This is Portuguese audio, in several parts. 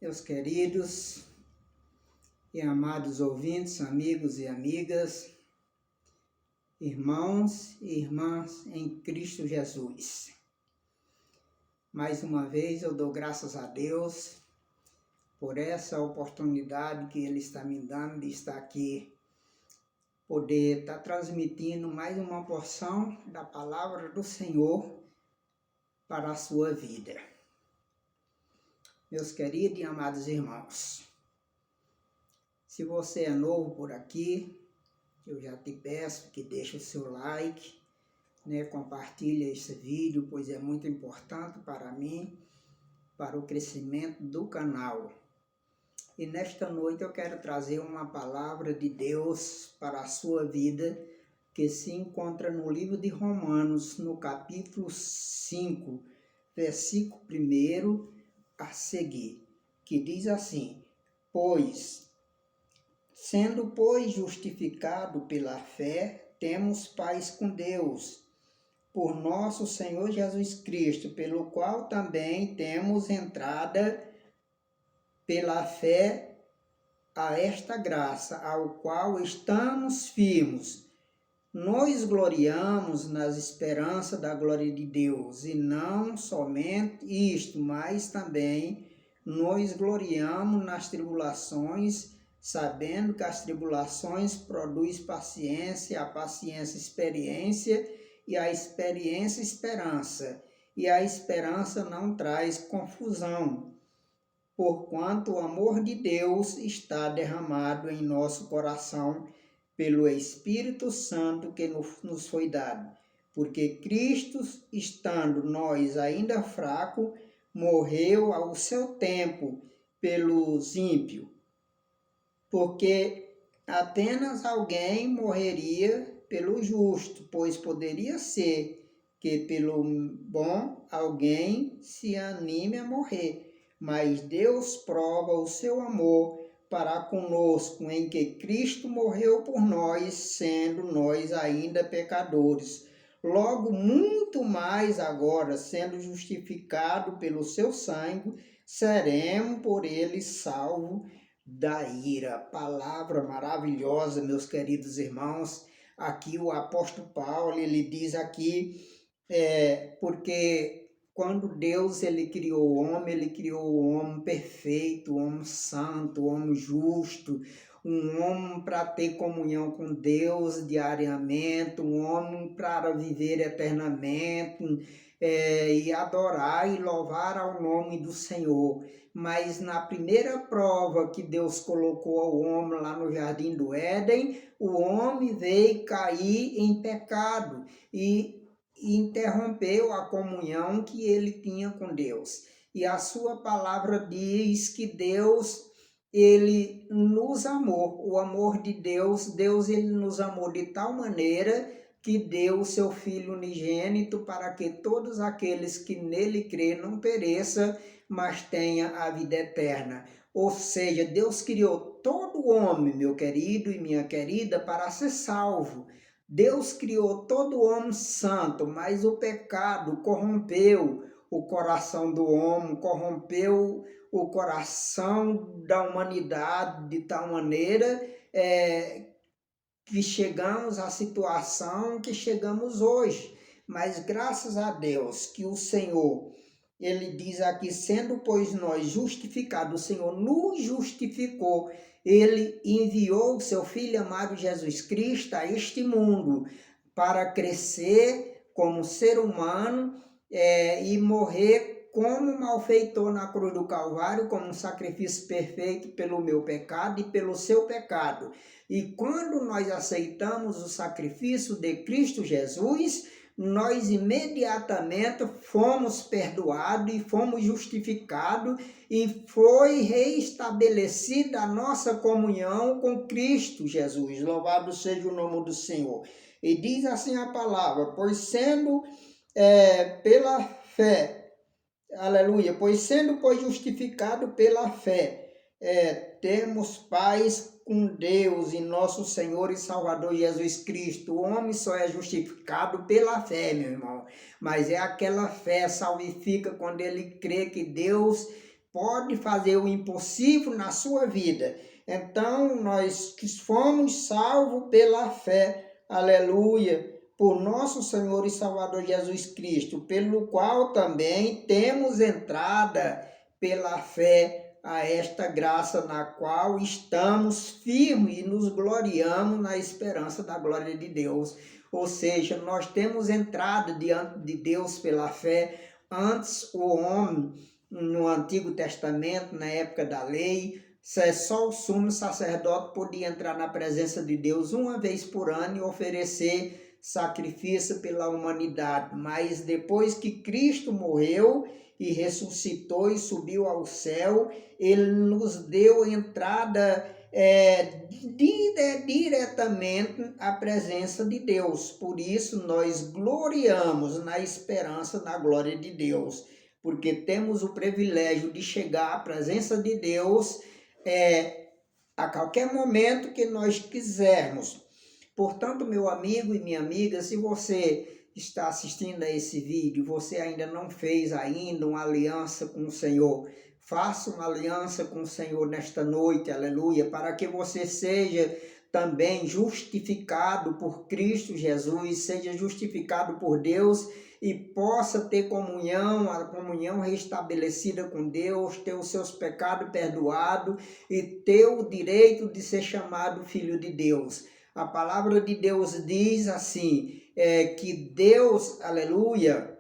Meus queridos e amados ouvintes, amigos e amigas, irmãos e irmãs em Cristo Jesus. Mais uma vez eu dou graças a Deus por essa oportunidade que Ele está me dando de estar aqui, poder estar transmitindo mais uma porção da palavra do Senhor para a sua vida. Meus queridos e amados irmãos, se você é novo por aqui, eu já te peço que deixe o seu like, compartilhe esse vídeo, pois é muito importante para mim, para o crescimento do canal. E nesta noite eu quero trazer uma palavra de Deus para a sua vida, que se encontra no livro de Romanos, no capítulo 5, versículo 1 a seguir, que diz assim: Sendo, pois, justificado pela fé, temos paz com Deus, por nosso Senhor Jesus Cristo, pelo qual também temos entrada pela fé a esta graça, ao qual estamos firmes. Nós gloriamos nas esperanças da glória de Deus, e não somente isto, mas também nós gloriamos nas tribulações, sabendo que as tribulações produzem paciência, a paciência experiência, e a experiência esperança. E a esperança não traz confusão, porquanto o amor de Deus está derramado em nosso coração pelo Espírito Santo que nos foi dado. Porque Cristo, estando nós ainda fracos, morreu ao seu tempo pelos ímpios. Porque apenas alguém morreria pelo justo, pois poderia ser que pelo bom alguém se anime a morrer. Mas Deus prova o seu amor para conosco, em que Cristo morreu por nós, sendo nós ainda pecadores. Logo, muito mais agora, sendo justificado pelo seu sangue, seremos por ele salvos da ira. Palavra maravilhosa, meus queridos irmãos. Aqui o apóstolo Paulo, ele diz aqui, porque quando Deus ele criou o homem perfeito, o homem santo, o homem justo, um homem para ter comunhão com Deus diariamente, um homem para viver eternamente, e adorar e louvar ao nome do Senhor. Mas na primeira prova que Deus colocou ao homem lá no Jardim do Éden, o homem veio cair em pecado e interrompeu a comunhão que ele tinha com Deus. E a sua palavra diz que Deus, ele nos amou. O amor de Deus, ele nos amou de tal maneira que deu o seu Filho unigênito para que todos aqueles que nele crêem não pereçam, mas tenha a vida eterna. Ou seja, Deus criou todo homem, meu querido e minha querida, para ser salvo. Deus criou todo homem santo, mas o pecado corrompeu o coração do homem, corrompeu o coração da humanidade de tal maneira que chegamos à situação que chegamos hoje. Mas graças a Deus que o Senhor, ele diz aqui, sendo pois nós justificados, o Senhor nos justificou, ele enviou o seu Filho amado Jesus Cristo a este mundo para crescer como ser humano e morrer como malfeitor na cruz do Calvário, como um sacrifício perfeito pelo meu pecado e pelo seu pecado. E quando nós aceitamos o sacrifício de Cristo Jesus, nós imediatamente fomos perdoados e fomos justificados e foi reestabelecida a nossa comunhão com Cristo Jesus. Louvado seja o nome do Senhor. E diz assim a palavra, pois sendo pela fé, aleluia, pois sendo justificado pela fé, temos paz com Deus e nosso Senhor e Salvador Jesus Cristo. O homem só é justificado pela fé, meu irmão. Mas é aquela fé salvífica quando ele crê que Deus pode fazer o impossível na sua vida. Então, nós que fomos salvos pela fé, aleluia, por nosso Senhor e Salvador Jesus Cristo, pelo qual também temos entrada pela fé a esta graça na qual estamos firmes e nos gloriamos na esperança da glória de Deus. Ou seja, nós temos entrado diante de Deus pela fé. Antes o homem, no Antigo Testamento, na época da lei, só o sumo sacerdote podia entrar na presença de Deus uma vez por ano e oferecer sacrifício pela humanidade. Mas depois que Cristo morreu e ressuscitou e subiu ao céu, ele nos deu entrada diretamente à presença de Deus. Por isso nós gloriamos na esperança da glória de Deus, porque temos o privilégio de chegar à presença de Deus a qualquer momento que nós quisermos. Portanto, meu amigo e minha amiga, se você está assistindo a esse vídeo, você ainda não fez ainda uma aliança com o Senhor, faça uma aliança com o Senhor nesta noite, aleluia, para que você seja também justificado por Cristo Jesus, seja justificado por Deus e possa ter comunhão, a comunhão restabelecida com Deus, ter os seus pecados perdoados e ter o direito de ser chamado filho de Deus. A palavra de Deus diz assim, que Deus, aleluia,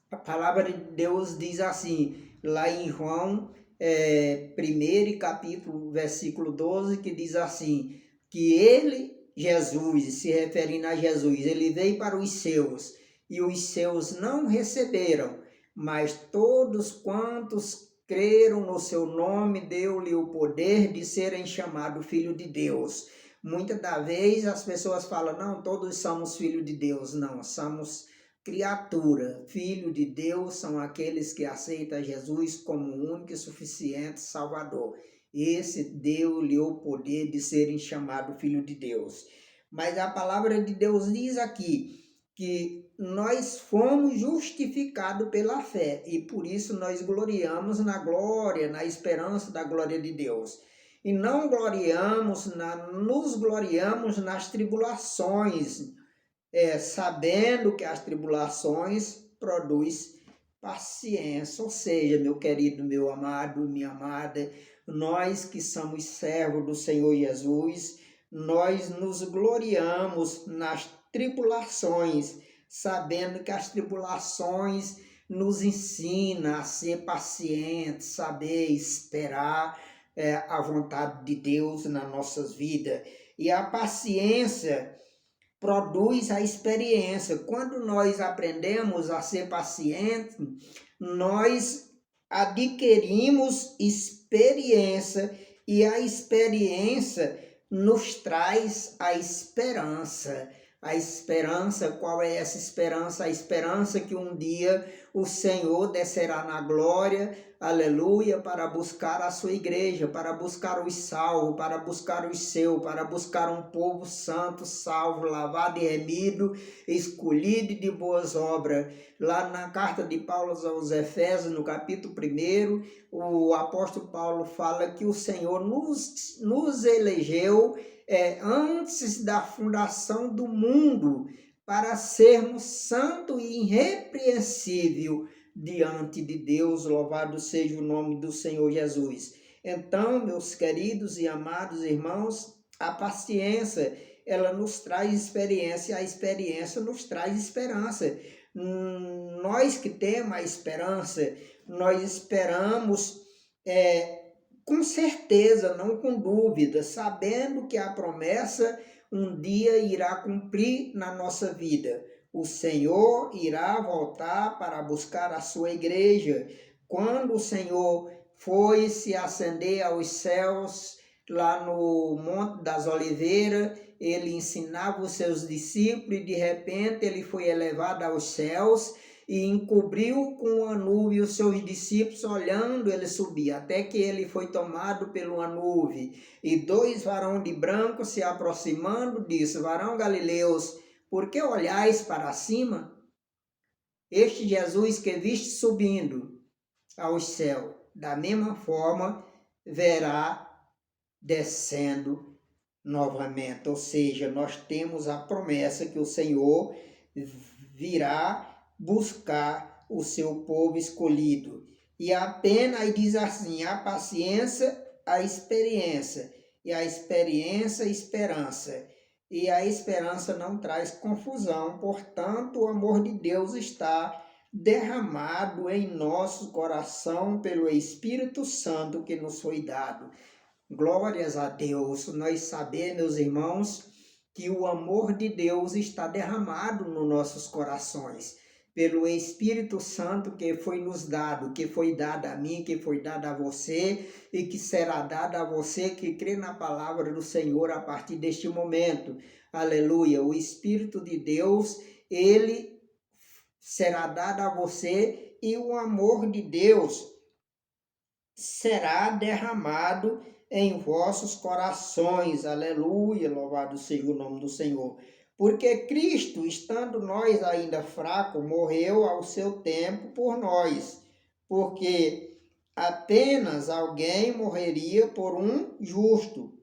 a palavra de Deus diz assim, lá em João 1 capítulo, versículo 12, que diz assim, que ele, Jesus, se referindo a Jesus, ele veio para os seus, e os seus não receberam, mas todos quantos creram no seu nome, deu-lhe o poder de serem chamados filhos de Deus. Muitas das vezes as pessoas falam, não, todos somos filhos de Deus. Não, somos criatura. Filho de Deus são aqueles que aceitam Jesus como único e suficiente Salvador. Esse deu-lhe o poder de serem chamados filho de Deus. Mas a palavra de Deus diz aqui que nós fomos justificados pela fé e por isso nós gloriamos na glória, na esperança da glória de Deus. E não nos gloriamos nas tribulações, sabendo que as tribulações produzem paciência. Ou seja, meu querido, meu amado, minha amada, nós que somos servos do Senhor Jesus, nós nos gloriamos nas tribulações, sabendo que as tribulações nos ensinam a ser pacientes, saber esperar a vontade de Deus nas nossas vidas. E a paciência produz a experiência. Quando nós aprendemos a ser pacientes, nós adquirimos experiência e a experiência nos traz a esperança. A esperança, qual é essa esperança? A esperança que um dia o Senhor descerá na glória, aleluia, para buscar a sua igreja, para buscar os salvos, para buscar os seus, para buscar um povo santo, salvo, lavado e remido, escolhido de boas obras. Lá na carta de Paulo aos Efésios, no capítulo 1, o apóstolo Paulo fala que o Senhor nos elegeu antes da fundação do mundo, para sermos santo e irrepreensível diante de Deus. Louvado seja o nome do Senhor Jesus. Então, meus queridos e amados irmãos, a paciência, ela nos traz experiência, a experiência nos traz esperança. Nós que temos a esperança, nós esperamos com certeza, não com dúvida, sabendo que a promessa um dia irá cumprir na nossa vida. O Senhor irá voltar para buscar a sua igreja. Quando o Senhor foi se ascender aos céus, lá no Monte das Oliveiras, ele ensinava os seus discípulos e de repente ele foi elevado aos céus e encobriu com a nuvem os seus discípulos, olhando ele subir, até que ele foi tomado pela nuvem. E 2 varões de branco se aproximando, disse, varão Galileus, por que olhais para cima? Este Jesus que viste subindo, ao céu. Da mesma forma, verá descendo novamente. Ou seja, nós temos a promessa que o Senhor virá buscar o seu povo escolhido. E apenas diz assim: a paciência, a experiência, e a experiência, a esperança. E a esperança não traz confusão, portanto, o amor de Deus está derramado em nosso coração pelo Espírito Santo que nos foi dado. Glórias a Deus. Nós sabemos, meus irmãos, que o amor de Deus está derramado nos nossos corações pelo Espírito Santo que foi nos dado, que foi dado a mim, que foi dado a você e que será dado a você que crê na palavra do Senhor a partir deste momento. Aleluia. O Espírito de Deus, ele será dado a você e o amor de Deus será derramado em vossos corações. Aleluia, louvado seja o nome do Senhor. Porque Cristo, estando nós ainda fracos, morreu ao seu tempo por nós. Porque apenas alguém morreria por um justo,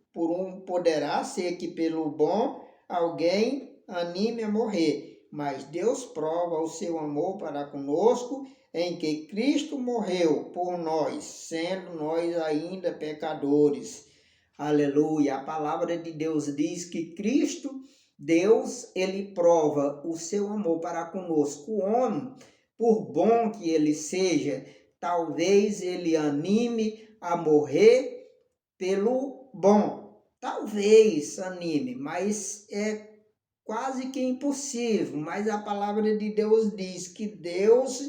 poderá ser que pelo bom alguém anime a morrer. Mas Deus prova o seu amor para conosco em que Cristo morreu por nós, sendo nós ainda pecadores. Aleluia! A palavra de Deus diz que Cristo, Deus, ele prova o seu amor para conosco. O homem, por bom que ele seja, talvez ele anime a morrer pelo bom. Talvez anime, mas é quase que impossível. Mas a palavra de Deus diz que Deus,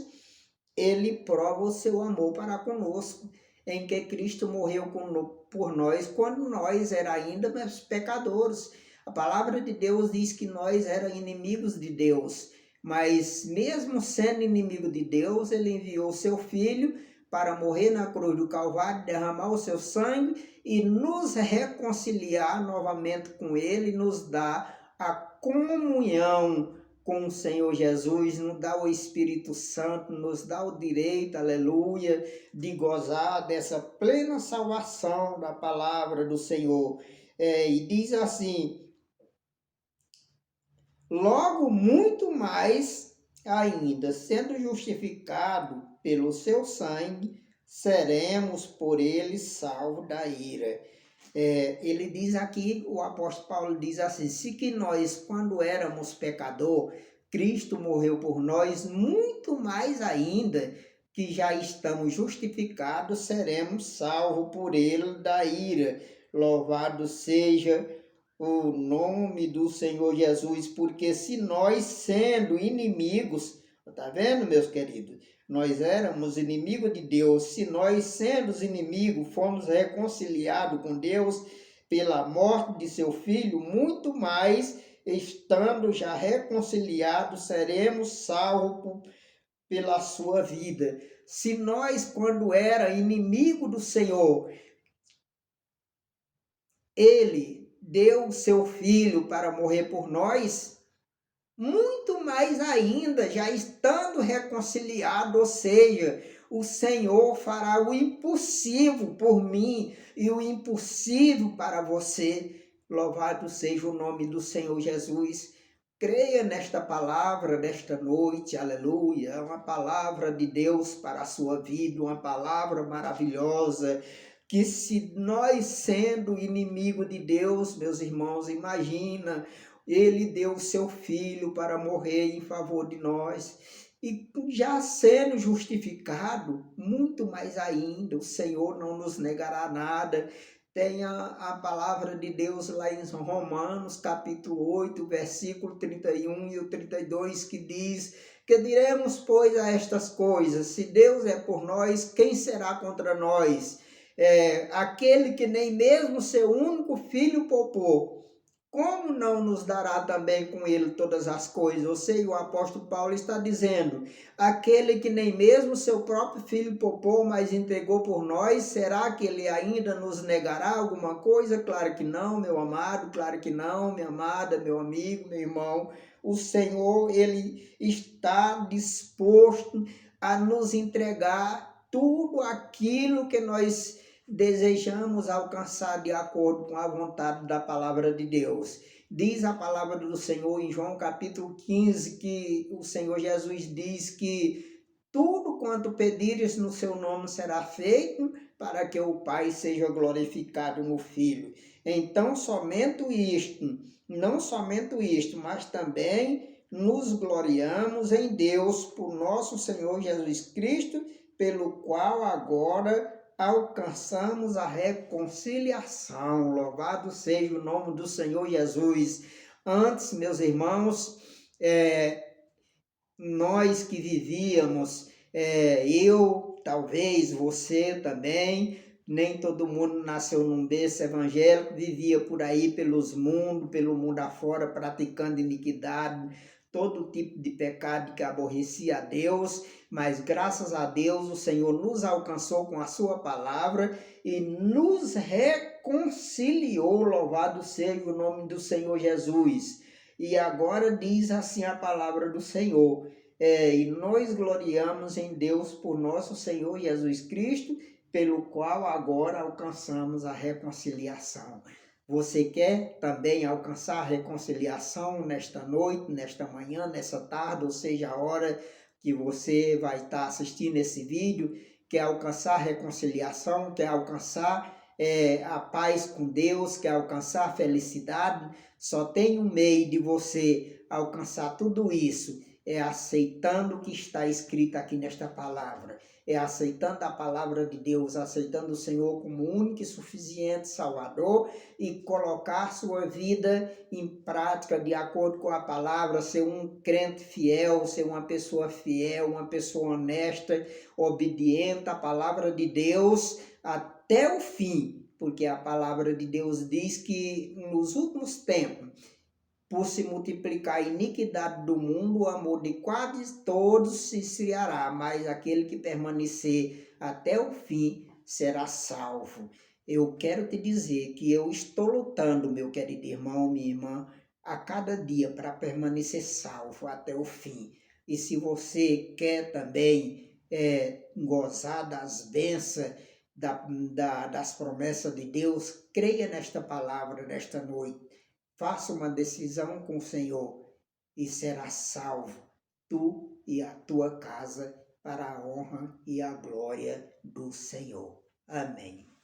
ele prova o seu amor para conosco, em que Cristo morreu por nós quando nós era ainda pecadores. A palavra de Deus diz que nós éramos inimigos de Deus, mas mesmo sendo inimigo de Deus, ele enviou seu Filho para morrer na cruz do Calvário, derramar o seu sangue e nos reconciliar novamente com ele, nos dar a comunhão com o Senhor Jesus, nos dá o Espírito Santo, nos dá o direito, aleluia, de gozar dessa plena salvação da palavra do Senhor. E diz assim: logo muito mais ainda, sendo justificado pelo seu sangue, seremos por ele salvos da ira. Ele diz aqui, o apóstolo Paulo diz assim: se que nós, quando éramos pecador, Cristo morreu por nós, muito mais ainda, que já estamos justificados, seremos salvos por ele da ira. Louvado seja o nome do Senhor Jesus, porque se nós, sendo inimigos, tá vendo, meus queridos? Nós éramos inimigos de Deus. Se nós, sendo inimigos, fomos reconciliados com Deus pela morte de seu Filho, muito mais, estando já reconciliados, seremos salvos pela sua vida. Se nós, quando era inimigo do Senhor, ele deu o seu Filho para morrer por nós, muito mais ainda, já estando reconciliado, ou seja, o Senhor fará o impossível por mim e o impossível para você. Louvado seja o nome do Senhor Jesus. Creia nesta palavra desta noite, aleluia. É uma palavra de Deus para a sua vida, uma palavra maravilhosa. Que se nós, sendo inimigo de Deus, meus irmãos, imagina, ele deu o seu Filho para morrer em favor de nós. E já sendo justificado, muito mais ainda, o Senhor não nos negará nada. Tem a palavra de Deus lá em Romanos, capítulo 8, versículo 31 e o 32, que diz: que diremos, pois, a estas coisas? Se Deus é por nós, quem será contra nós? Aquele que nem mesmo seu único filho poupou, como não nos dará também com ele todas as coisas? Ou seja, o apóstolo Paulo está dizendo: aquele que nem mesmo seu próprio filho poupou, mas entregou por nós, será que ele ainda nos negará alguma coisa? Claro que não, meu amado, claro que não, minha amada, meu amigo, meu irmão. O Senhor, ele está disposto a nos entregar tudo aquilo que nós desejamos alcançar de acordo com a vontade da palavra de Deus. Diz a palavra do Senhor em João capítulo 15, que o Senhor Jesus diz que tudo quanto pedires no seu nome será feito, para que o Pai seja glorificado no Filho. Então, não somente isto, mas também nos gloriamos em Deus por nosso Senhor Jesus Cristo, pelo qual agora alcançamos a reconciliação. Louvado seja o nome do Senhor Jesus. Antes, meus irmãos, nós que vivíamos, eu, talvez você também, nem todo mundo nasceu num berço evangélico, vivia por aí pelo mundo afora, praticando iniquidade, todo tipo de pecado que aborrecia a Deus, mas graças a Deus o Senhor nos alcançou com a sua palavra e nos reconciliou, louvado seja o nome do Senhor Jesus. E agora diz assim a palavra do Senhor, e nós gloriamos em Deus por nosso Senhor Jesus Cristo, pelo qual agora alcançamos a reconciliação. Você quer também alcançar a reconciliação nesta noite, nesta manhã, nessa tarde, ou seja, a hora que você vai estar assistindo esse vídeo? Quer alcançar a reconciliação, quer alcançar a paz com Deus, quer alcançar a felicidade? Só tem um meio de você alcançar tudo isso, é aceitando o que está escrito aqui nesta palavra, é aceitando a palavra de Deus, aceitando o Senhor como único e suficiente Salvador e colocar sua vida em prática de acordo com a palavra, ser um crente fiel, ser uma pessoa fiel, uma pessoa honesta, obediente à palavra de Deus até o fim, porque a palavra de Deus diz que nos últimos tempos, por se multiplicar a iniquidade do mundo, o amor de quase todos se esfriará, mas aquele que permanecer até o fim será salvo. Eu quero te dizer que eu estou lutando, meu querido irmão, minha irmã, a cada dia para permanecer salvo até o fim. E se você quer também gozar das bênçãos, das promessas de Deus, creia nesta palavra nesta noite. Faça uma decisão com o Senhor e será salvo, tu e a tua casa, para a honra e a glória do Senhor. Amém.